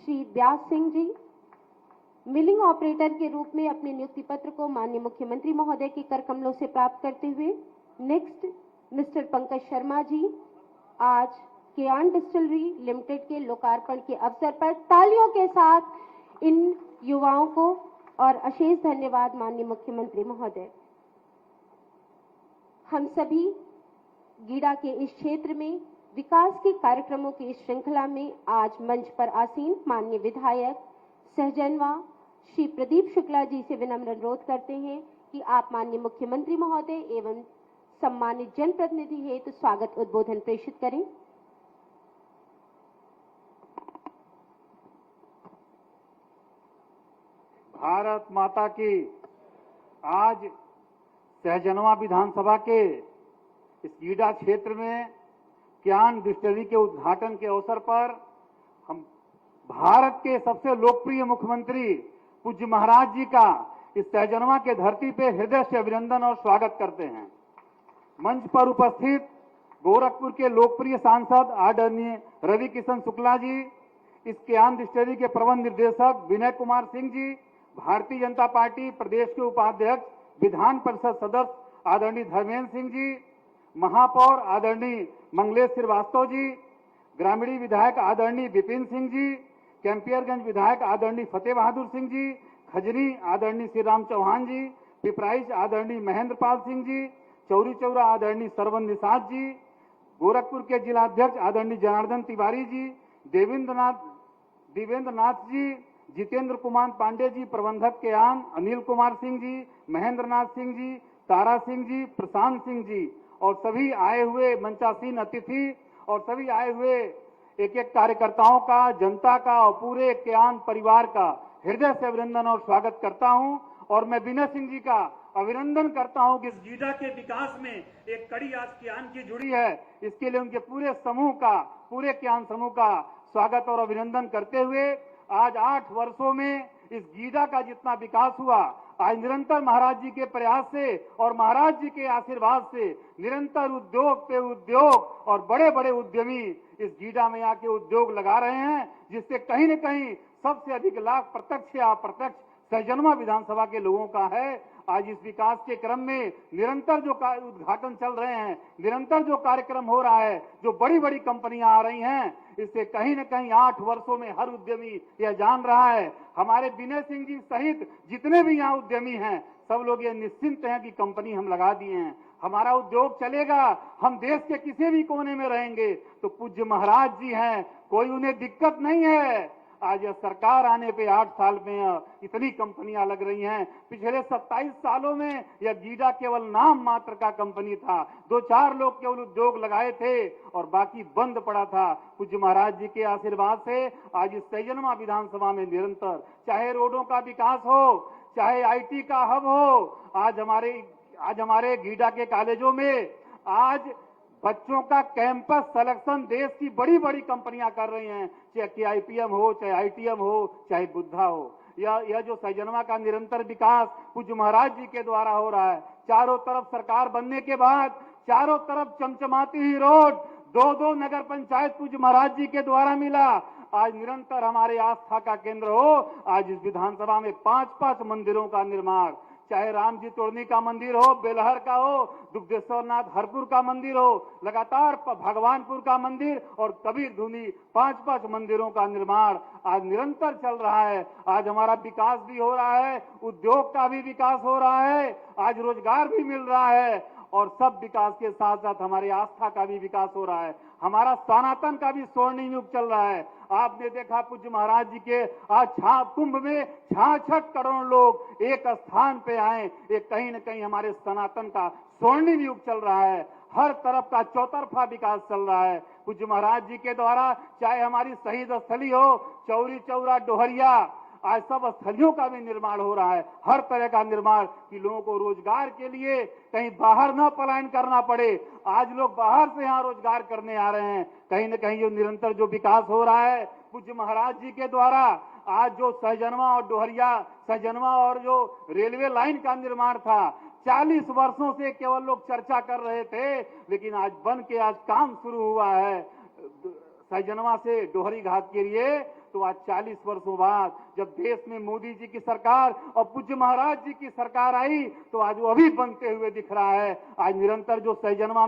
Shri Vyas Singh ji. Milling operator के रूप में अपने नियुक्ति पत्र को माननीय मुख्यमंत्री महोदय के कर कमलों से प्राप्त करते हुए नेक्स्ट मिस्टर पंकज शर्मा जी आज केआन डिस्टिलरी लिमिटेड के लोकार्पण के अवसर पर तालियों के साथ इन युवाओं को और अशेष धन्यवाद माननीय मुख्यमंत्री महोदय। हम सभी गीडा के इस क्षेत्र में विकास के कार्यक्रमों की इस श्रृंखला में आज मंच पर आसीन माननीय विधायक सहजनवा श्री प्रदीप शुक्ला जी से विनम्र अनुरोध करते हैं कि आप माननीय मुख्यमंत्री महोदय एवं सम्मानित जनप्रतिनिधि हेतु स्वागत उद्बोधन प्रेषित करें। भारत माता की। आज सहजनवा विधानसभा के इस गीडा क्षेत्र में केआन डिस्टिलरी के उद्घाटन के अवसर पर हम भारत के सबसे लोकप्रिय मुख्यमंत्री पूज्य महाराज जी का इस सहजनवा के धरती पे हृदय से अभिनंदन और स्वागत करते हैं। मंच पर उपस्थित गोरखपुर के लोकप्रिय सांसद आदरणीय रवि किशन शुक्ला जी, इस केआन डिस्टिलरी के प्रबंध निर्देशक विनय कुमार सिंह जी, भारतीय जनता पार्टी प्रदेश के उपाध्यक्ष विधान परिषद सदस्य आदरणीय धर्मेंद्र सिंह जी, महापौर आदरणीय मंगलेश श्रीवास्तव जी, ग्रामीण विधायक आदरणीय विपिन सिंह जी, कैंपियरगंज विधायक आदरणीय फतेह बहादुर सिंह जी, खजनी आदरणीय श्री राम चौहान जी, पिपराइच आदरणीय महेंद्र पाल सिंह जी, चौरी चौरा आदरणीय सरवन निषाद जी, गोरखपुर के जिलाध्यक्ष आदरणीय जनार्दन तिवारी जी, देवेंद्र नाथ जी, जितेंद्र कुमार पांडे जी, प्रबंधक केआन अनिल कुमार सिंह जी, महेंद्र नाथ सिंह जी, तारा सिंह जी, प्रशांत सिंह जी और सभी आए हुए मंचासीन अतिथि और सभी आए हुए एक एक कार्यकर्ताओं का, जनता का और पूरे केआन परिवार का हृदय से अभिनंदन और स्वागत करता हूं। और मैं विनय सिंह जी का अभिनंदन करता हूं कि इस गीडा के विकास में एक कड़ी आज केआन की जुड़ी है। इसके लिए उनके पूरे समूह का, पूरे केआन समूह का स्वागत और अभिनंदन करते हुए आज 8 वर्षों में इस गीडा का जितना विकास हुआ, आज निरंतर महाराज जी के प्रयास से और महाराज जी के आशीर्वाद से निरंतर उद्योग पे उद्योग और बड़े बड़े उद्यमी इस गीडा में आके उद्योग लगा रहे हैं, जिससे कहीं न कहीं सबसे अधिक लाभ प्रत्यक्ष या अप्रत्यक्ष सहजनवा विधानसभा के लोगों का है। आज इस विकास के क्रम में निरंतर जो उद्घाटन चल रहे हैं, निरंतर जो कार्यक्रम हो रहा है, जो बड़ी बड़ी कंपनियां आ रही हैं, इससे कहीं न कहीं 8 वर्षों में हर उद्यमी यह जान रहा है। हमारे विनय सिंह जी सहित जितने भी यहाँ उद्यमी हैं, सब लोग ये निश्चिंत हैं कि कंपनी हम लगा दिए हैं, हमारा उद्योग चलेगा, हम देश के किसी भी कोने में रहेंगे तो पूज्य महाराज जी हैं, कोई उन्हें दिक्कत नहीं है। आज यह सरकार आने पे 8 साल में इतनी कंपनियां लग रही हैं। पिछले 27 सालों में यह गीडा केवल नाम मात्र का कंपनी था, 2-4 लोग केवल उद्योग लगाए थे और बाकी बंद पड़ा था। पूज्य महाराज जी के आशीर्वाद से आज इस सहजनवा विधानसभा में निरंतर, चाहे रोडों का विकास हो, चाहे IT का हब हो, आज हमारे गीडा के कॉलेजों में आज बच्चों का कैंपस सिलेक्शन देश की बड़ी बड़ी कंपनियां कर रही हैं, चाहे KIPM हो, चाहे ITM हो, चाहे बुद्धा हो। यह जो सहजनवा का निरंतर विकास पूज्य महाराज जी के द्वारा हो रहा है। चारों तरफ सरकार बनने के बाद चारों तरफ चमचमाती हुई रोड, 2-2 नगर पंचायत पूज्य महाराज जी के द्वारा मिला। आज निरंतर हमारे आस्था का केंद्र हो, आज इस विधानसभा में 5-5 मंदिरों का निर्माण, चाहे राम जी तोड़नी का मंदिर हो, बेलहर का हो, दुग्धेश्वरनाथ हरपुर का मंदिर हो, लगातार भगवानपुर का मंदिर और कबीर धुनी 5-5 मंदिरों का निर्माण आज निरंतर चल रहा है। आज हमारा विकास भी हो रहा है, उद्योग का भी विकास हो रहा है, आज रोजगार भी मिल रहा है और सब विकास के साथ साथ हमारी आस्था का भी विकास हो रहा है। हमारा सनातन का भी स्वर्णिम युग चल रहा है। आपने देखा पूज्य महाराज जी के आज कुंभ में 66 करोड़ लोग एक स्थान पे आए, एक कहीं न कहीं हमारे सनातन का स्वर्णिम युग चल रहा है। हर तरफ का चौतरफा विकास चल रहा है पूज्य महाराज जी के द्वारा। चाहे हमारी शहीद स्थली हो, चौरी चौरा डोहरिया, आज सब स्थलियों का भी निर्माण हो रहा है, हर तरह का निर्माण कि लोगों को रोजगार के लिए कहीं बाहर न पलायन करना पड़े। आज लोग बाहर से यहाँ रोजगार करने आ रहे हैं। कहीं न कहीं जो निरंतर जो विकास हो रहा है पूज्य महाराज जी के द्वारा, आज जो सहजनवा और डोहरिया, सहजनवा और जो रेलवे लाइन का निर्माण था, 40 वर्षों से केवल लोग चर्चा कर रहे थे, लेकिन आज बन के आज काम शुरू हुआ है। सहजनवा से डोहरी घाट के लिए तो आज 40 वर्षों बाद जब देश में मोदी जी की सरकार और पूज्य महाराज जी की सरकार आई तो आज वो अभी बनते हुए दिख रहा है। आज निरंतर जो सहजनवा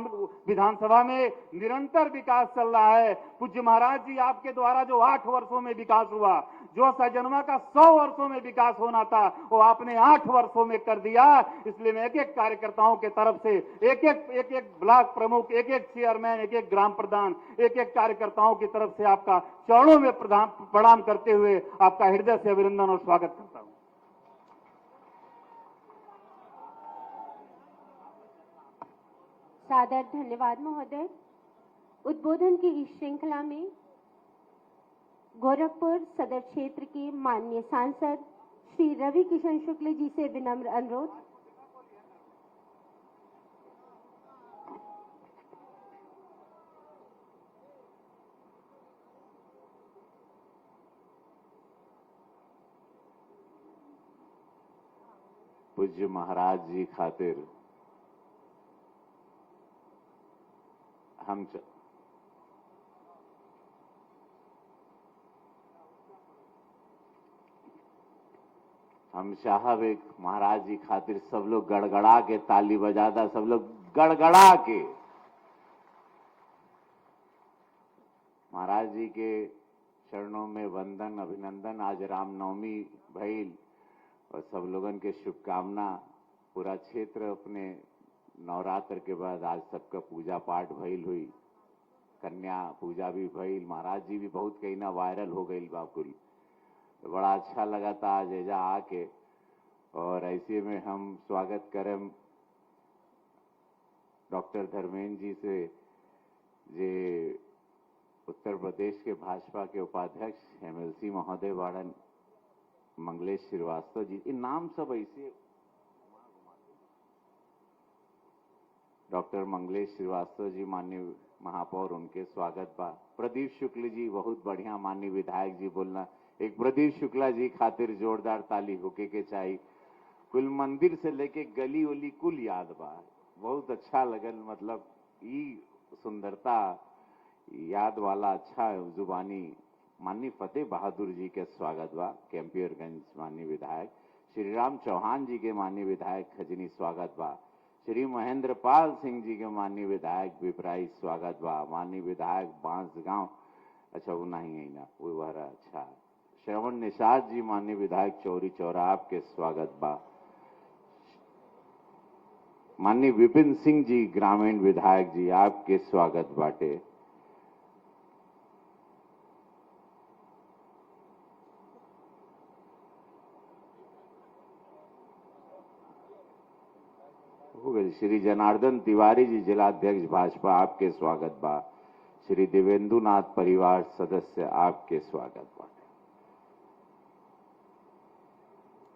विधानसभा में निरंतर विकास चल रहा है, पूज्य महाराज जी आपके द्वारा जो 8 वर्षों में विकास हुआ, जो सहजनवा का 100 वर्षों में विकास होना था वो आपने 8 वर्षों में कर दिया। इसलिए मैं एक एक कार्यकर्ताओं के तरफ से एक एक ब्लॉक प्रमुख, एक एक चेयरमैन, एक एक ग्राम प्रधान, एक एक कार्यकर्ताओं की तरफ से आपका चरणों में प्रणाम करते हुए आपका हृदय से अभिनंदन और स्वागत करता हूं। सादर धन्यवाद महोदय। उद्बोधन की इस श्रृंखला में गोरखपुर सदर क्षेत्र के माननीय सांसद श्री रवि किशन शुक्ल जी से विनम्र अनुरोध। पूज्य महाराज जी खातिर हम साहब एक महाराज जी खातिर सब लोग गड़गड़ा के ताली बजादा, सब लोग गड़गड़ा के महाराज जी के चरणों में वंदन अभिनंदन। आज रामनवमी भइल और सब लोगन के शुभकामना। पूरा क्षेत्र अपने नवरात्र के बाद आज सबका पूजा पाठ भइल हुई, कन्या पूजा भी भइल, महाराज जी भी बहुत कहीं ना वायरल हो गई बाकुल। तो बड़ा अच्छा लगा था आज एजा आके। और ऐसे में हम स्वागत करें डॉक्टर धर्मेंद्र जी से, जे उत्तर प्रदेश के भाजपा के उपाध्यक्ष एमएलसी महोदय वाड़न मंगलेश श्रीवास्तव जी। इन नाम सब ऐसे डॉक्टर मंगलेश श्रीवास्तव जी माननीय महापौर, उनके स्वागत बा। प्रदीप शुक्ल जी बहुत बढ़िया माननीय विधायक जी बोलना। एक प्रदीप शुक्ला जी खातिर जोरदार ताली होके के चाहिए। कुल मंदिर से लेके गली उली कुल याद बा, बहुत अच्छा लगल। मतलब ई सुंदरता याद वाला अच्छा जुबानी। माननीय फतेह बहादुर जी के स्वागत बा, कैंपियरगंज माननीय विधायक। श्री राम चौहान जी के माननीय विधायक खजनी स्वागत बा। श्री महेंद्र पाल सिंह जी के माननीय विधायक विपराई स्वागत बा। माननीय विधायक बांसगांव, अच्छा वो नहीं है ना, वो बड़ा अच्छा। श्रवण निषाद जी माननीय विधायक चौरी चौरा, आपके स्वागत बा। माननीय विपिन सिंह जी ग्रामीण विधायक जी, आपके स्वागत बाटे। हो गए। श्री जनार्दन तिवारी जी जिलाध्यक्ष भाजपा, आपके स्वागत बा। श्री देवेंदु नाथ परिवार सदस्य, आपके स्वागत बा।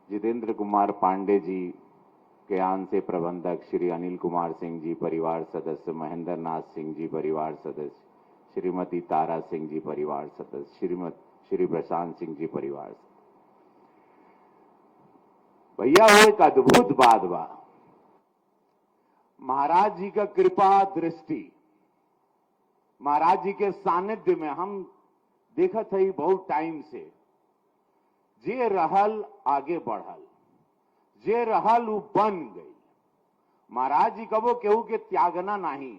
जितेंद्र कुमार पांडे जी के आन से प्रबंधक श्री अनिल कुमार सिंह जी परिवार सदस्य, महेंद्र नाथ सिंह जी परिवार सदस्य, श्रीमती तारा सिंह जी परिवार सदस्य, श्री प्रशांत सिंह जी परिवार सदस्य। भैया वो एक अद्भुत बात बा, महाराज जी का कृपा दृष्टि, महाराज जी के सानिध्य में हम देखत है बहुत टाइम से। जे रहल आगे बढ़ल, जे रहल वो बन गई। महाराज जी कबो केहू के त्यागना नहीं,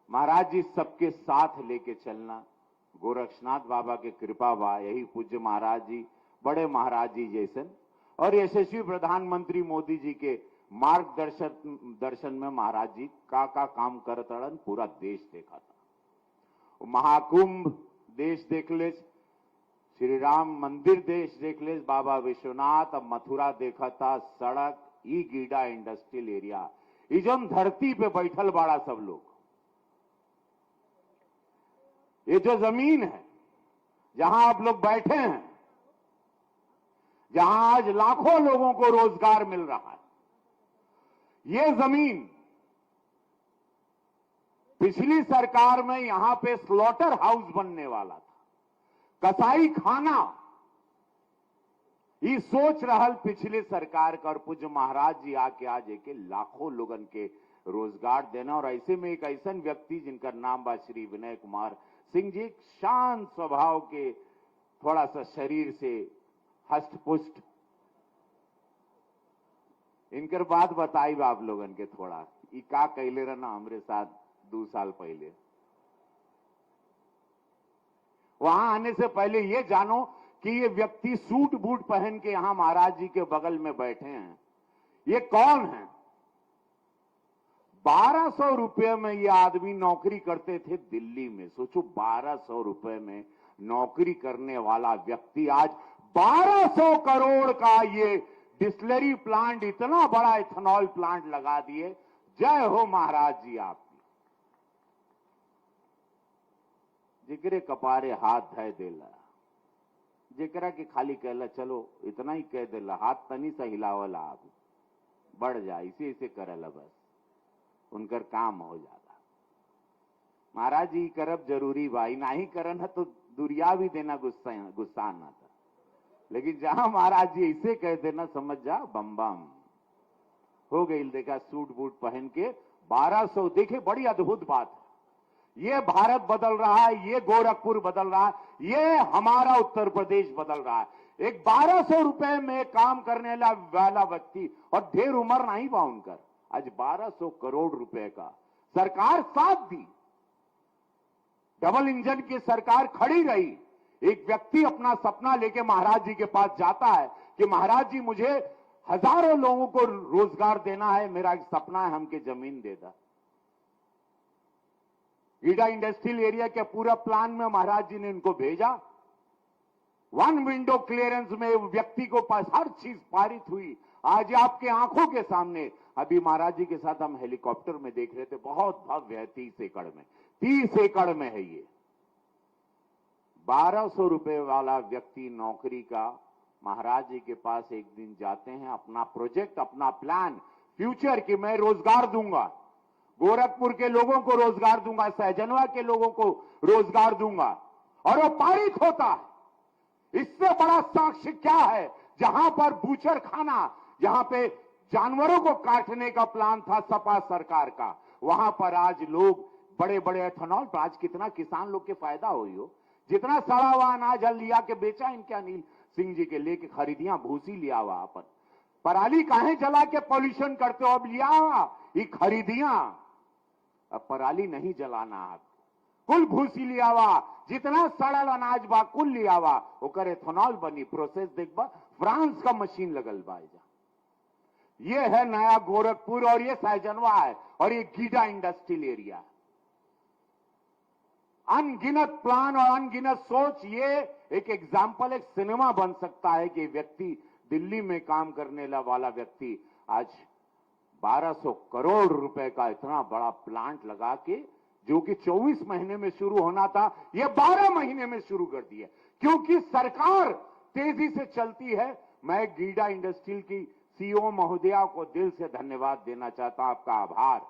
महाराज जी सबके साथ लेके चलना। गोरक्षनाथ बाबा के कृपा बा, यही पूज्य महाराज जी बड़े महाराज जी जैसन। और यशस्वी प्रधानमंत्री मोदी जी के मार्गदर्शन में महाराज जी का काम करत अड़न, पूरा देश देखा था। महाकुंभ देश देख ले, श्री राम मंदिर देश देख ले, बाबा विश्वनाथ, अब मथुरा देखा था, सड़क, ई गीडा इंडस्ट्रियल एरिया, ये जो धरती पे बैठल बाड़ा सब लोग, ये जो जमीन है जहां आप लोग बैठे हैं, जहां आज लाखों लोगों को रोजगार मिल रहा है, ये जमीन पिछली सरकार में यहां पे स्लॉटर हाउस बनने वाला था, कसाई खाना। ये सोच रहल पिछली सरकार का, और पूज्य महाराज जी आके आज एक लाखों लोगन के रोजगार देना। और ऐसे में एक ऐसा व्यक्ति जिनका नाम बा श्री विनय कुमार सिंह जी, शांत स्वभाव के थोड़ा सा शरीर से हष्ट पुष्ट इनकर बात बताई आप लोगन के थोड़ा ई का कैले रहना हमरे साथ 2 साल पहले। वहां आने से पहले ये जानो कि ये व्यक्ति सूट बूट पहन के यहां महाराज जी के बगल में बैठे हैं, ये कौन है? 1200 रुपए में ये आदमी नौकरी करते थे दिल्ली में। सोचो 1200 रुपए में नौकरी करने वाला व्यक्ति आज 1200 करोड़ का ये डिस्टिलरी प्लांट, इतना बड़ा इथेनॉल प्लांट लगा दिए। जय हो महाराज जी आपकी। जिकरे कपारे हाथ धय देला, जेकरा के खाली कहला चलो इतना ही कह देला, हाथ तनी सा हिलावला आप बढ़ जा, इसे इसे करला बस उनकर काम हो जाला। महाराज जी करब जरूरी भाई, नहीं करन है तो दुरिया भी देना गुस्सा ना था, लेकिन जहां महाराज जी ऐसे कह देना समझ जा बम बम हो गई। देखा सूट बूट पहन के 1200, देखे बड़ी अद्भुत बात है। ये भारत बदल रहा है, ये गोरखपुर बदल रहा है, ये हमारा उत्तर प्रदेश बदल रहा है। एक 1200 रुपए में काम करने वाला व्यक्ति, और ढेर उम्र नहीं बा उनकर, आज 1200 करोड़ रुपए का सरकार साथ दी। डबल इंजन की सरकार खड़ी रही। एक व्यक्ति अपना सपना लेके महाराज जी के पास जाता है कि महाराज जी मुझे हजारों लोगों को रोजगार देना है, मेरा एक सपना है, हमके जमीन दे दा। गीडा इंडस्ट्रियल एरिया के पूरा प्लान में महाराज जी ने इनको भेजा। 1 विंडो क्लियरेंस में व्यक्ति को पास हर चीज पारित हुई। आज आपके आंखों के सामने, अभी महाराज जी के साथ हम हेलीकॉप्टर में देख रहे थे, बहुत भव्य है, 30 एकड़ में, 30 एकड़ में है ये। 1200 रुपए वाला व्यक्ति नौकरी का महाराज जी के पास एक दिन जाते हैं, अपना प्रोजेक्ट, अपना प्लान, फ्यूचर की मैं रोजगार दूंगा, गोरखपुर के लोगों को रोजगार दूंगा, सहजनवा के लोगों को रोजगार दूंगा, और वो पारित होता है। इससे बड़ा साक्ष्य क्या है? जहां पर बूचर खाना, जहां पे जानवरों को काटने का प्लान था सपा सरकार का, वहां पर आज लोग बड़े बड़े एथेनॉल, तो आज कितना किसान लोग के फायदा हुई हो। जितना सड़ा हुआ अनाज लिया के बेचा इनके अनिल सिंह जी के, लेके खरीदियां भूसी लिया हुआ अपन, पराली काहे जला के पॉल्यूशन करते हो? अब लिया ये खरीदियां, अब पराली नहीं जलाना, आप कुल भूसी लिया हुआ, जितना सड़ल अनाज बा कुल लिया हुआ, ओकर एथेनॉल बनी। प्रोसेस देखबा, फ्रांस का मशीन लगल बा। ये है नया गोरखपुर, और ये सहजनवा है, और ये गीडा इंडस्ट्रियल एरिया। अनगिनत प्लान और अनगिनत सोच, ये एक एग्जाम्पल, एक सिनेमा बन सकता है कि व्यक्ति दिल्ली में काम करने वाला व्यक्ति आज 1200 करोड़ रुपए का इतना बड़ा प्लांट लगा के, जो कि 24 महीने में शुरू होना था, ये 12 महीने में शुरू कर दिया, क्योंकि सरकार तेजी से चलती है। मैं गीडा इंडस्ट्रियल की सीईओ महोदया को दिल से धन्यवाद देना चाहता हूं, आपका आभार।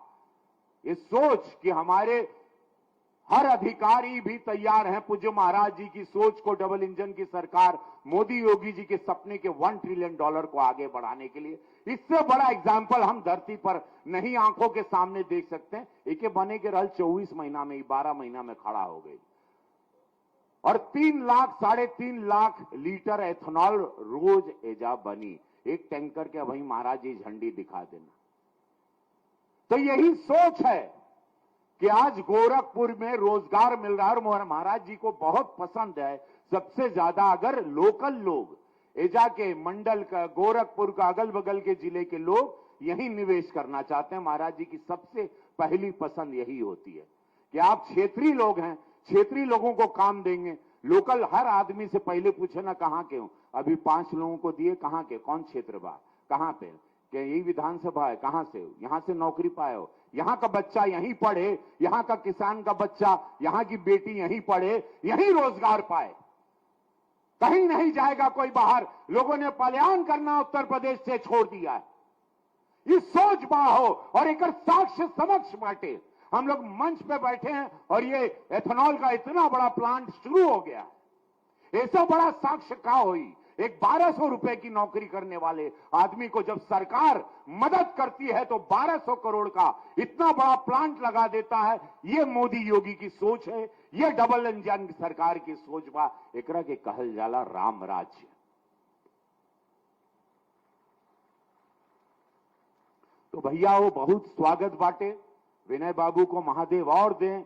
इस सोच कि हमारे हर अधिकारी भी तैयार हैं पूज्य महाराज जी की सोच को, डबल इंजन की सरकार, मोदी योगी जी के सपने के $1 ट्रिलियन को आगे बढ़ाने के लिए। इससे बड़ा एग्जाम्पल हम धरती पर नहीं आंखों के सामने देख सकते हैं। एक बने के रहल 24 महीना में, 12 महीना में खड़ा हो गई, और 3 लाख 3.5 लाख लीटर एथेनॉल रोज एजा बनी। एक टैंकर के वहीं महाराज जी झंडी दिखा देना। तो यही सोच है कि आज गोरखपुर में रोजगार मिल रहा है, और महाराज जी को बहुत पसंद है सबसे ज्यादा अगर लोकल लोग, एजा के मंडल का, गोरखपुर का, अगल बगल के जिले के लोग यही निवेश करना चाहते हैं। महाराज जी की सबसे पहली पसंद यही होती है कि आप क्षेत्रीय लोग हैं, क्षेत्रीय लोगों को काम देंगे। लोकल हर आदमी से पहले पूछे ना कहां के हो, अभी 5 लोगों को दिए, कहां के, कौन क्षेत्र बा, कहां पे, कि यही विधानसभा है, कहां से हो, यहां से नौकरी पाए हो, यहां का बच्चा यहीं पढ़े, यहां का किसान का बच्चा, यहां की बेटी यहीं पढ़े, यहीं रोजगार पाए, कहीं नहीं जाएगा कोई बाहर। लोगों ने पलायन करना उत्तर प्रदेश से छोड़ दिया है। ये सोच बा हो, और एक साक्ष्य समक्ष बांटे। हम लोग मंच पे बैठे हैं और ये एथेनॉल का इतना बड़ा प्लांट शुरू हो गया, ऐसा बड़ा साक्ष्य का हुई एक 1200 रुपए की नौकरी करने वाले आदमी को जब सरकार मदद करती है तो 1200 करोड़ का इतना बड़ा प्लांट लगा देता है। ये मोदी योगी की सोच है, ये डबल इंजन सरकार की सोच बा। एकरा के कहल जाला राम राज्य। तो भैया वो बहुत स्वागत बाटे। विनय बाबू को महादेव और दें।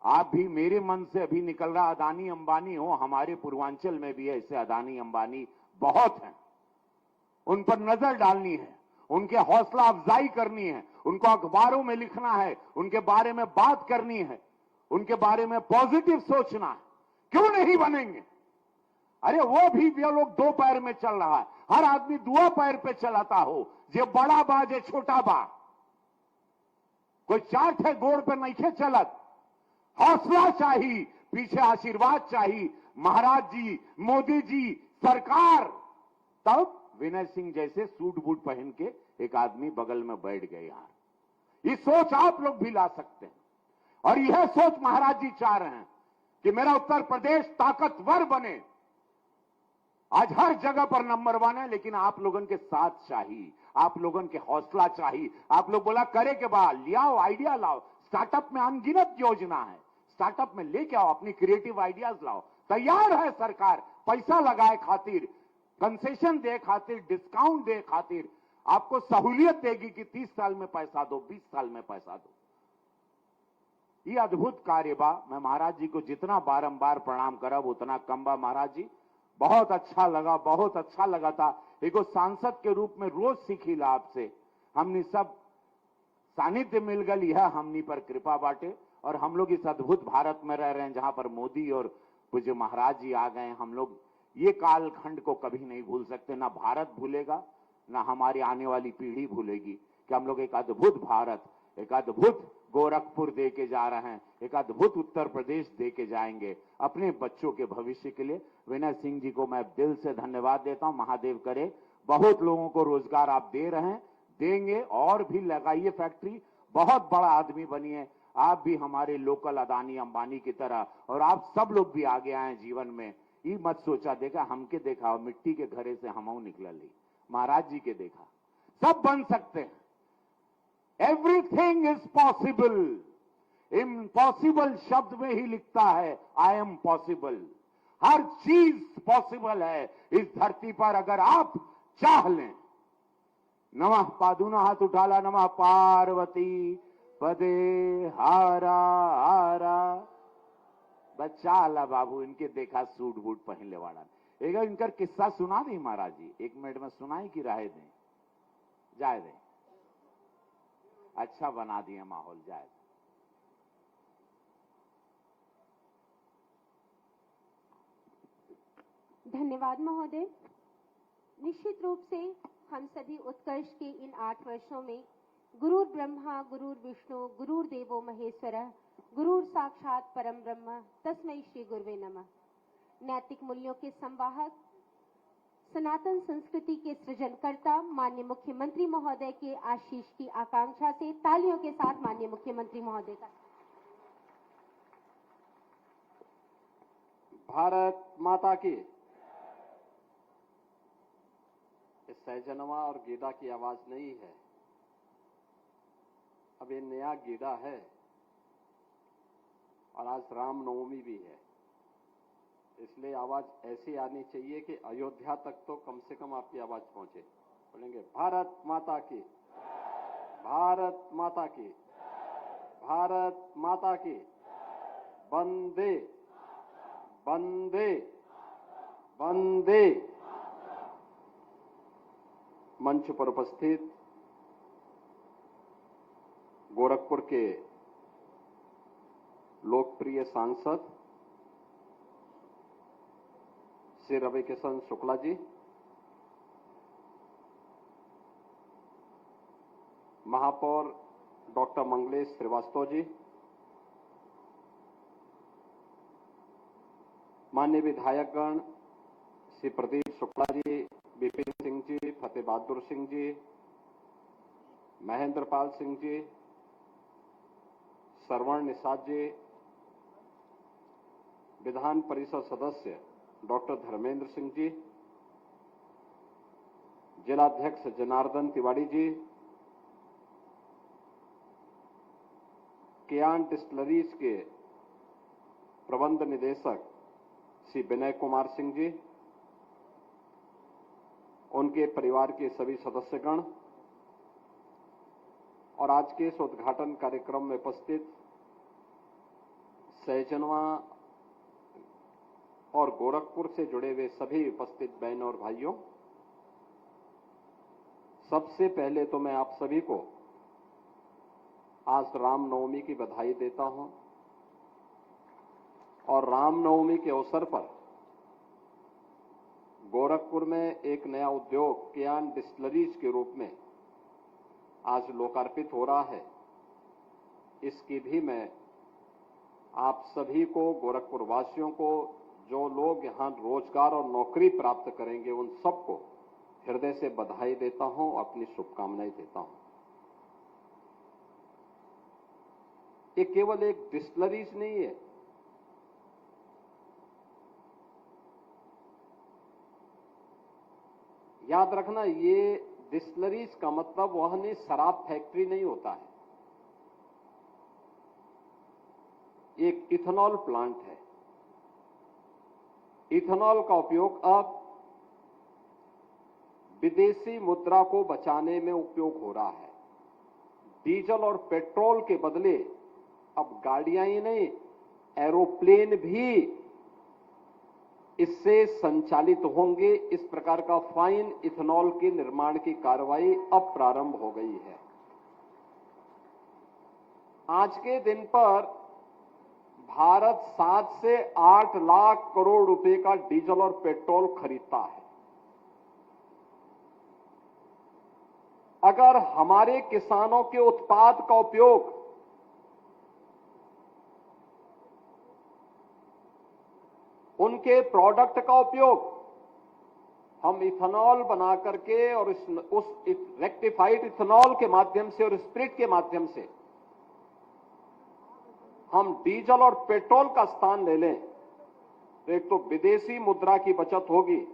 आप भी मेरे मन से अभी निकल रहा अदानी अंबानी हो, हमारे पूर्वांचल में भी ऐसे अदानी अंबानी बहुत हैं। उन पर नजर डालनी है, उनके हौसला अफजाई करनी है, उनको अखबारों में लिखना है, उनके बारे में बात करनी है, उनके बारे में पॉजिटिव सोचना है। क्यों नहीं बनेंगे? अरे वो भी लोग दो पैर में चल रहा है, हर आदमी दुआ पैर पे चलाता हो। जे बड़ा बा जे छोटा बा, कोई चार ठे गोड़ पे नहीं चलत। हौसला चाहिए, पीछे आशीर्वाद चाहिए, महाराज जी, मोदी जी, सरकार। तब विनय सिंह जैसे सूट बूट पहन के एक आदमी बगल में बैठ गए। यार ये सोच आप लोग भी ला सकते हैं, और यह सोच महाराज जी चाह रहे हैं कि मेरा उत्तर प्रदेश ताकतवर बने। आज हर जगह पर नंबर 1 है, लेकिन आप लोगों के साथ चाहिए, आप लोगों के हौसला चाहिए। आप लोग बोला करे के बाद लियाओ, आइडिया लाओ। स्टार्टअप में अनगिनत योजना है, स्टार्टअप में लेके आओ, अपनी क्रिएटिव आइडियाज लाओ। तैयार है सरकार पैसा लगाए खातिर, कंसेशन दे खातिर, डिस्काउंट दे खातिर। आपको सहूलियत देगी कि 30 साल में पैसा दो, 20 साल में पैसा दो। ये अद्भुत कार्य बा। मैं महाराज जी को जितना बारंबार प्रणाम करब उतना कम बा। महाराज जी बहुत अच्छा लगा, बहुत अच्छा लगा था। एगो सांसद के रूप में रोज सीखीला आपसे। हमनी सब सानिध्य मिल गल, यह हमनी पर कृपा बाटे। और हम लोग इस अद्भुत भारत में रह रहे हैं जहां पर मोदी और पूज्य महाराज जी आ गए। हम लोग ये कालखंड को कभी नहीं भूल सकते, ना भारत भूलेगा, ना हमारी आने वाली पीढ़ी भूलेगी कि हम लोग एक अद्भुत भारत, एक अद्भुत गोरखपुर दे के जा रहे हैं, एक अद्भुत उत्तर प्रदेश दे के जाएंगे अपने बच्चों के भविष्य के लिए। विनय सिंह जी को मैं दिल से धन्यवाद देता हूं। महादेव करे, बहुत लोगों को रोजगार आप दे रहे हैं, देंगे, और भी लगाइए फैक्ट्री, बहुत बड़ा आदमी बनिए। आप भी हमारे लोकल अदानी अंबानी की तरह, और आप सब लोग भी आगे आए जीवन में। ये मत सोचा देखा हमके देखा, मिट्टी के घरे से हमऊ निकल ली, महाराज जी के देखा, सब बन सकते हैं। Everything is possible. इम्पॉसिबल शब्द में ही लिखता है आई एम पॉसिबल। हर चीज पॉसिबल है इस धरती पर अगर आप चाह लें। नमः पादुना, हाथ उठाला, नमः पार्वती पदे हारा हारा। बच्चा आला बाबू, इनके देखा सूट बूट पहनले वाला। एक इनकर किस्सा सुना दी महाराज जी, 1 मिनट में सुनाई कि राय दें? जाए दें, अच्छा बना दिए माहौल, जाए। धन्यवाद महोदय। निश्चित रूप से हम सभी उत्कर्ष के इन 8 वर्षों में गुरुर ब्रह्मा गुरुर विष्णु गुरुर देवो महेश्वरः गुरुर साक्षात परम ब्रह्म तस्मै श्री गुरुवे नमः नैतिक मूल्यों के संवाहक, सनातन संस्कृति के सृजनकर्ता माननीय मुख्यमंत्री महोदय के आशीष की आकांक्षा से तालियों के साथ माननीय मुख्यमंत्री महोदय का। भारत माता की। इस सहजनवा और गीदा की आवाज नहीं है, अब ये नया गीदा है। और आज रामनवमी भी है, इसलिए आवाज ऐसी आनी चाहिए कि अयोध्या तक तो कम से कम आपकी आवाज पहुंचे। बोलेंगे भारत माता की, भारत माता की, भारत माता की, वंदे वंदे वंदे। मंच पर उपस्थित गोरखपुर के लोकप्रिय सांसद श्री रविकिशन शुक्ला जी, महापौर डॉक्टर मंगलेश श्रीवास्तव जी, माननीय विधायकगण श्री प्रदीप शुक्ला जी, विपिन सिंह जी, फतेह बहादुर सिंह जी, महेंद्र पाल सिंह जी, श्रवण निषाद जी, विधान परिषद सदस्य डॉक्टर धर्मेंद्र सिंह जी, जिलाध्यक्ष जनार्दन तिवारी जी, कियान डिस्टिलरीज के प्रबंध निदेशक श्री विनय कुमार सिंह जी, उनके परिवार के सभी सदस्यगण और आज के इस उद्घाटन कार्यक्रम में उपस्थित सहजनवा और गोरखपुर से जुड़े हुए सभी उपस्थित बहनों और भाइयों, सबसे पहले तो मैं आप सभी को आज रामनवमी की बधाई देता हूं और रामनवमी के अवसर पर गोरखपुर में एक नया उद्योग कियान डिस्टिलरीज के रूप में आज लोकार्पित हो रहा है। इसकी भी मैं आप सभी को, गोरखपुर वासियों को, जो लोग यहां रोजगार और नौकरी प्राप्त करेंगे, उन सबको हृदय से बधाई देता हूं, अपनी शुभकामनाएं देता हूं। ये केवल एक डिस्टिलरीज नहीं है, याद रखना, ये डिस्टिलरीज का मतलब वह नहीं शराब फैक्ट्री नहीं होता है, एक इथेनॉल प्लांट है। इथेनॉल का उपयोग अब विदेशी मुद्रा को बचाने में उपयोग हो रहा है। डीजल और पेट्रोल के बदले अब गाड़ियां ही नहीं, एरोप्लेन भी इससे संचालित होंगे। इस प्रकार का फाइन इथेनॉल के निर्माण की कार्रवाई अब प्रारंभ हो गई है। आज के दिन पर भारत 7 से 8 लाख करोड़ रुपए का डीजल और पेट्रोल खरीदता है। अगर हमारे किसानों के उत्पाद का उपयोग उनके प्रोडक्ट का उपयोग हम इथेनॉल बना करके और उस रेक्टिफाइड इथेनॉल के माध्यम से और स्पिरिट के माध्यम से हम डीजल और पेट्रोल का स्थान ले लें, तो एक तो विदेशी मुद्रा की बचत होगी,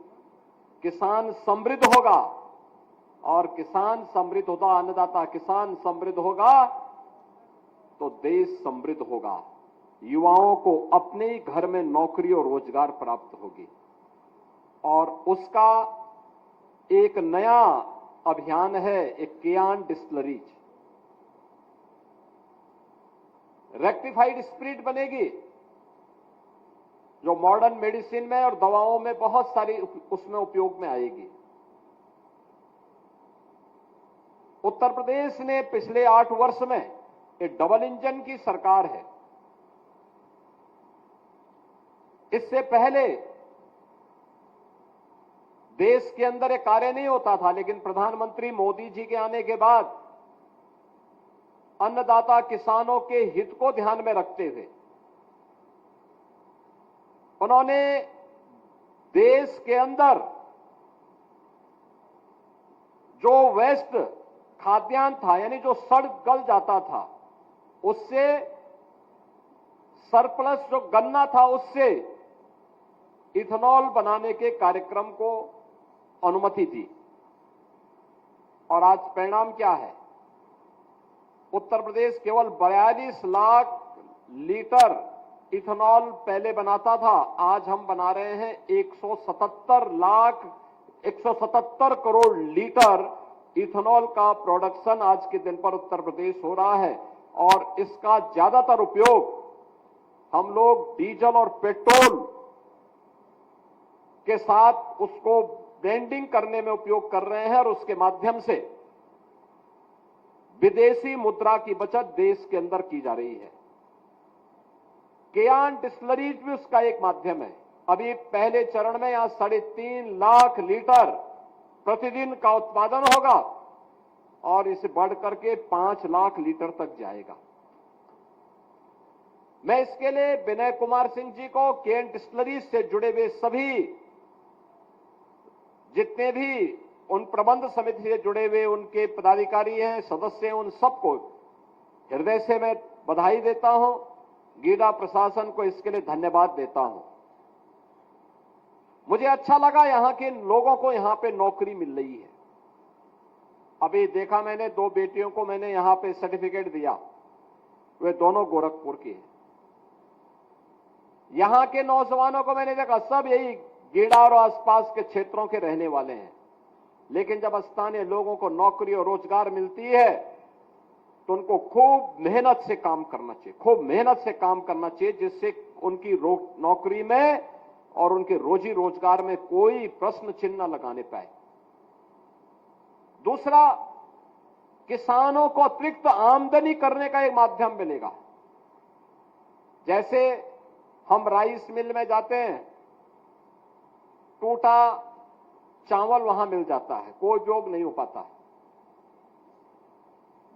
किसान समृद्ध होगा, और किसान समृद्ध होगा, अन्नदाता किसान समृद्ध होगा तो देश समृद्ध होगा। युवाओं को अपने ही घर में नौकरी और रोजगार प्राप्त होगी। और उसका एक नया अभियान है, एक कियान डिस्टिलरीज। रेक्टिफाइड स्पिरिट बनेगी जो मॉडर्न मेडिसिन में और दवाओं में बहुत सारी उसमें उपयोग में आएगी। उत्तर प्रदेश ने पिछले 8 वर्ष में एक डबल इंजन की सरकार है। इससे पहले देश के अंदर एक कार्य नहीं होता था, लेकिन प्रधानमंत्री मोदी जी के आने के बाद अन्नदाता किसानों के हित को ध्यान में रखते हुए उन्होंने देश के अंदर जो वेस्ट खाद्यान्न था, यानी जो सड़ गल जाता था, उससे सरप्लस जो गन्ना था उससे इथेनॉल बनाने के कार्यक्रम को अनुमति दी। और आज परिणाम क्या है? उत्तर प्रदेश केवल 42 लाख लीटर इथेनॉल पहले बनाता था, आज हम बना रहे हैं 177 करोड़ लीटर इथेनॉल का प्रोडक्शन आज के दिन पर उत्तर प्रदेश हो रहा है। और इसका ज्यादातर उपयोग हम लोग डीजल और पेट्रोल के साथ उसको ब्लेंडिंग करने में उपयोग कर रहे हैं, और उसके माध्यम से विदेशी मुद्रा की बचत देश के अंदर की जा रही है। कियान डिस्टिलरीज भी उसका एक माध्यम है। अभी पहले चरण में यहां 3.5 लाख लीटर प्रतिदिन का उत्पादन होगा और इसे बढ़कर के 5 लाख लीटर तक जाएगा। मैं इसके लिए विनय कुमार सिंह जी को, कियान डिस्टिलरीज से जुड़े हुए सभी जितने भी उन प्रबंध समिति से जुड़े हुए उनके पदाधिकारी हैं, सदस्य हैं, उन सबको हृदय से मैं बधाई देता हूं। गीडा प्रशासन को इसके लिए धन्यवाद देता हूं। मुझे अच्छा लगा यहां के लोगों को यहां पे नौकरी मिल रही है। अभी देखा मैंने 2 बेटियों को मैंने यहां पे सर्टिफिकेट दिया, वे दोनों गोरखपुर की हैं। यहां के नौजवानों को मैंने देखा सब यही गीडा और आसपास के क्षेत्रों के रहने वाले हैं, लेकिन जब स्थानीय लोगों को नौकरी और रोजगार मिलती है तो उनको खूब मेहनत से काम करना चाहिए, खूब मेहनत से काम करना चाहिए, जिससे उनकी नौकरी में और उनके रोजी रोजगार में कोई प्रश्न चिन्ह न लगाने पाए। दूसरा, किसानों को अतिरिक्त आमदनी करने का एक माध्यम मिलेगा। जैसे हम राइस मिल में जाते हैं, टूटा चावल वहां मिल जाता है, कोई उपयोग नहीं हो पाता है।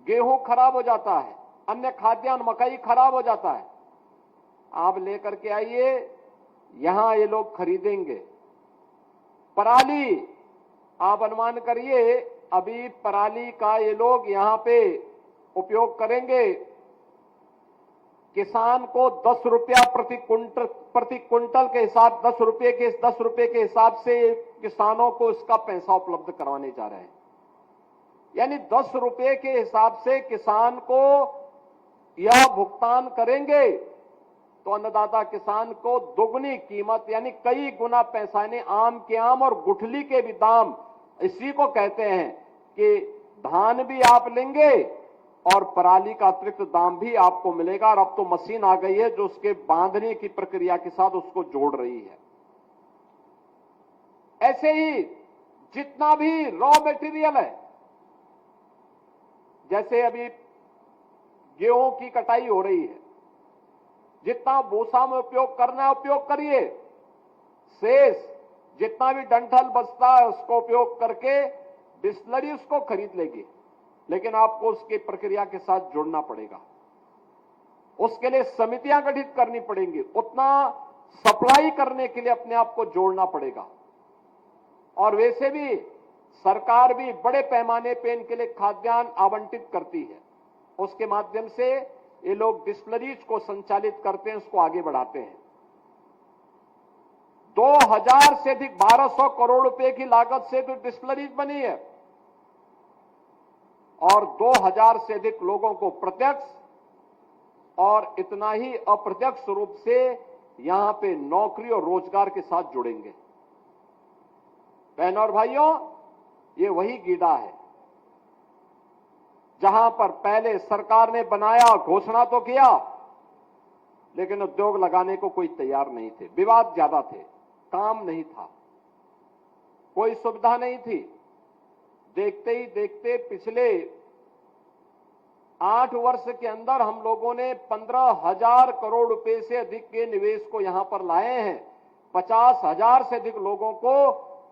गेहूं खराब हो जाता है, अन्य खाद्यान्न मकई खराब हो जाता है। आप लेकर के आइए, यहां ये लोग खरीदेंगे। पराली, आप अनुमान करिए, अभी पराली का ये लोग यहां पे उपयोग करेंगे। किसान को 10 रुपया प्रति क्विंटल के हिसाब 10 रुपए के हिसाब से किसानों को इसका पैसा उपलब्ध करवाने जा रहे हैं। यानी 10 रुपए के हिसाब से किसान को यह भुगतान करेंगे तो अन्नदाता किसान को दुगनी कीमत यानी कई गुना पैसा, यानी आम के आम और गुठली के भी दाम, इसी को कहते हैं कि धान भी आप लेंगे और पराली का अतिरिक्त दाम भी आपको मिलेगा। और अब तो मशीन आ गई है जो उसके बांधने की प्रक्रिया के साथ उसको जोड़ रही है। ऐसे ही जितना भी रॉ मटेरियल है, जैसे अभी गेहूं की कटाई हो रही है, जितना भूसा में उपयोग करना है उपयोग करिए, शेष जितना भी डंठल बचता है उसको उपयोग करके डिस्टिलरी उसको खरीद लेगी, लेकिन आपको उसकी प्रक्रिया के साथ जुड़ना पड़ेगा। उसके लिए समितियां गठित करनी पड़ेंगी, उतना सप्लाई करने के लिए अपने आप को जोड़ना पड़ेगा। और वैसे भी सरकार भी बड़े पैमाने पे इनके लिए खाद्यान्न आवंटित करती है, उसके माध्यम से ये लोग डिस्टिलरीज को संचालित करते हैं, उसको आगे बढ़ाते हैं। 2000 से अधिक 1200 करोड़ रुपए की लागत से तो डिस्टिलरीज बनी है और 2000 से अधिक लोगों को प्रत्यक्ष और इतना ही अप्रत्यक्ष रूप से यहां पे नौकरी और रोजगार के साथ जुड़ेंगे। बहनों और भाइयों, ये वही गीडा है जहां पर पहले सरकार ने बनाया, घोषणा तो किया, लेकिन उद्योग लगाने को कोई तैयार नहीं थे। विवाद ज्यादा थे, काम नहीं था, कोई सुविधा नहीं थी। देखते ही देखते पिछले 8 वर्ष के अंदर हम लोगों ने 15,000 करोड़ रुपए से अधिक के निवेश को यहां पर लाए हैं। 50,000 से अधिक लोगों को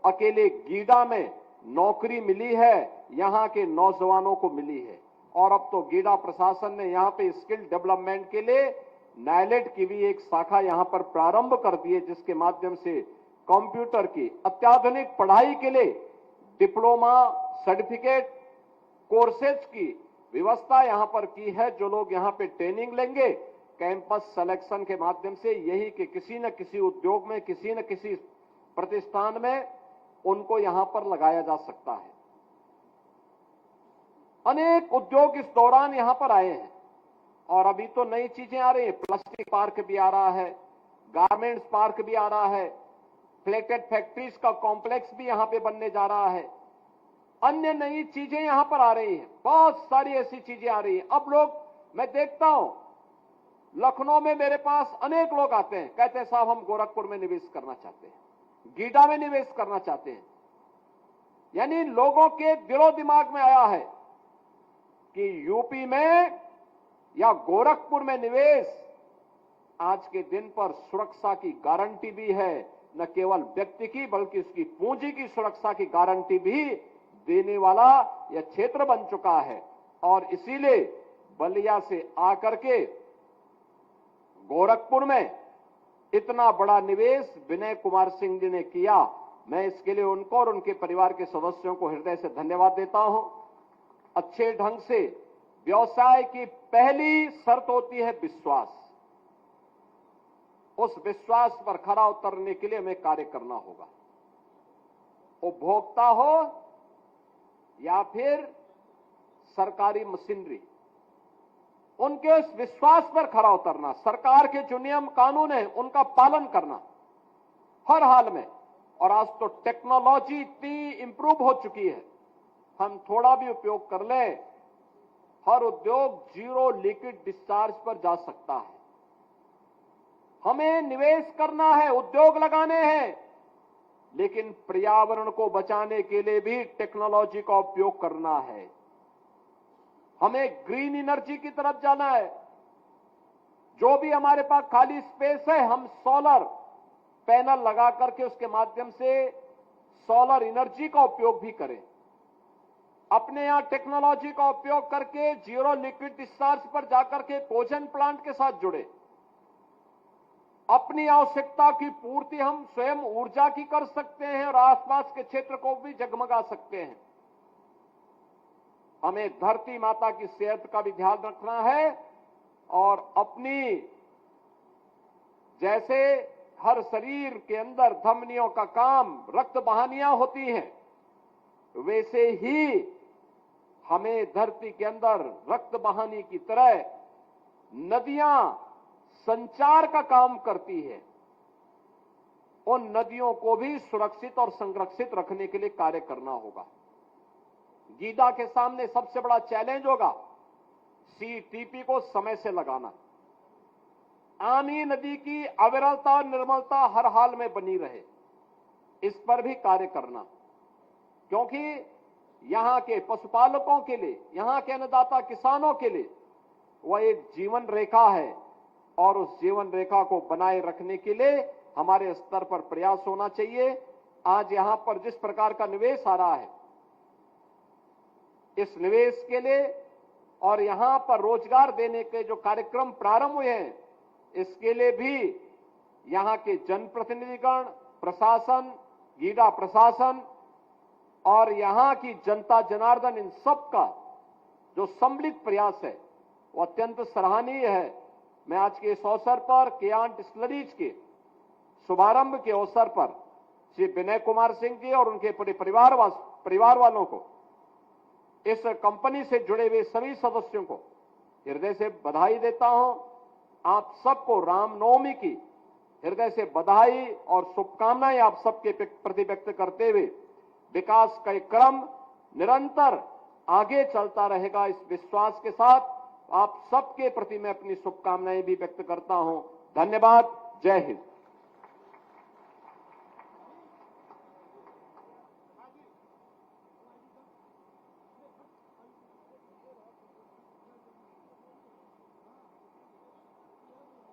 अकेले गीडा में नौकरी मिली है, यहां के नौजवानों को मिली है। और अब तो गीडा प्रशासन ने यहां पे स्किल डेवलपमेंट के लिए नाइलेट की भी एक शाखा यहां पर प्रारंभ कर दी है, जिसके माध्यम से कंप्यूटर की अत्याधुनिक पढ़ाई के लिए डिप्लोमा, सर्टिफिकेट कोर्सेज की व्यवस्था यहां पर की है। जो लोग यहां पे ट्रेनिंग लेंगे, कैंपस सिलेक्शन के माध्यम से यही कि किसी न किसी उद्योग में, किसी न किसी प्रतिष्ठान में उनको यहां पर लगाया जा सकता है। अनेक उद्योग इस दौरान यहां पर आए हैं और अभी तो नई चीजें आ रही हैं। प्लास्टिक पार्क भी आ रहा है, गारमेंट्स पार्क भी आ रहा है, प्लेटेड फैक्ट्रीज का कॉम्प्लेक्स भी यहां पे बनने जा रहा है। अन्य नई चीजें यहां पर आ रही हैं, बहुत सारी ऐसी चीजें आ रही हैं। अब लोग, मैं देखता हूं लखनऊ में मेरे पास अनेक लोग आते हैं, कहते हैं साहब हम गोरखपुर में निवेश करना चाहते हैं, गीडा में निवेश करना चाहते हैं। यानी लोगों के दिलो दिमाग में आया है कि यूपी में या गोरखपुर में निवेश आज के दिन पर सुरक्षा की गारंटी भी है, न केवल व्यक्ति की बल्कि उसकी पूंजी की सुरक्षा की गारंटी भी देने वाला यह क्षेत्र बन चुका है। और इसीलिए बलिया से आकर के गोरखपुर में इतना बड़ा निवेश विनय कुमार सिंह जी ने किया। मैं इसके लिए उनको और उनके परिवार के सदस्यों को हृदय से धन्यवाद देता हूं। अच्छे ढंग से व्यवसाय की पहली शर्त होती है विश्वास। उस विश्वास पर खरा उतरने के लिए हमें कार्य करना होगा। उपभोक्ता हो या फिर सरकारी मशीनरी, उनके उस विश्वास पर खरा उतरना, सरकार के जो नियम कानून है उनका पालन करना हर हाल में। और आज तो टेक्नोलॉजी इतनी इंप्रूव हो चुकी है, हम थोड़ा भी उपयोग कर ले, हर उद्योग जीरो लिक्विड डिस्चार्ज पर जा सकता है। हमें निवेश करना है, उद्योग लगाने हैं, लेकिन पर्यावरण को बचाने के लिए भी टेक्नोलॉजी का उपयोग करना है। हमें ग्रीन एनर्जी की तरफ जाना है। जो भी हमारे पास खाली स्पेस है, हम सोलर पैनल लगा करके उसके माध्यम से सोलर एनर्जी का उपयोग भी करें। अपने यहां टेक्नोलॉजी का उपयोग करके जीरो लिक्विड डिस्चार्ज पर जाकर के कोजन प्लांट के साथ जुड़े। अपनी आवश्यकता की पूर्ति हम स्वयं ऊर्जा की कर सकते हैं और आसपास के क्षेत्र को भी जगमगा सकते हैं। हमें धरती माता की सेहत का भी ध्यान रखना है और अपनी, जैसे हर शरीर के अंदर धमनियों का काम रक्त बहानियां होती हैं, वैसे ही हमें धरती के अंदर रक्त बहानी की तरह नदियां संचार का काम करती है। उन नदियों को भी सुरक्षित और संरक्षित रखने के लिए कार्य करना होगा। गीडा के सामने सबसे बड़ा चैलेंज होगा सीटीपी को समय से लगाना। आनी नदी की अविरलता और निर्मलता हर हाल में बनी रहे, इस पर भी कार्य करना, क्योंकि यहां के पशुपालकों के लिए, यहां के अन्नदाता किसानों के लिए वह एक जीवन रेखा है और उस जीवन रेखा को बनाए रखने के लिए हमारे स्तर पर प्रयास होना चाहिए। आज यहां पर जिस प्रकार का निवेश आ रहा है, इस निवेश के लिए और यहां पर रोजगार देने के जो कार्यक्रम प्रारंभ हुए हैं, इसके लिए भी यहां के जनप्रतिनिधिगण, प्रशासन, गीडा प्रशासन और यहां की जनता जनार्दन, इन सब का जो सम्मिलित प्रयास है वो अत्यंत सराहनीय है। मैं आज के इस अवसर पर कियान डिस्टिलरीज के शुभारंभ के अवसर पर श्री विनय कुमार सिंह जी और उनके पूरे परिवार वालों को, इस कंपनी से जुड़े हुए सभी सदस्यों को हृदय से बधाई देता हूं। आप सबको रामनवमी की हृदय से बधाई और शुभकामनाएं आप सबके प्रति व्यक्त करते हुए विकास का एक क्रम निरंतर आगे चलता रहेगा, इस विश्वास के साथ आप सबके प्रति मैं अपनी शुभकामनाएं भी व्यक्त करता हूं। धन्यवाद। जय हिंद।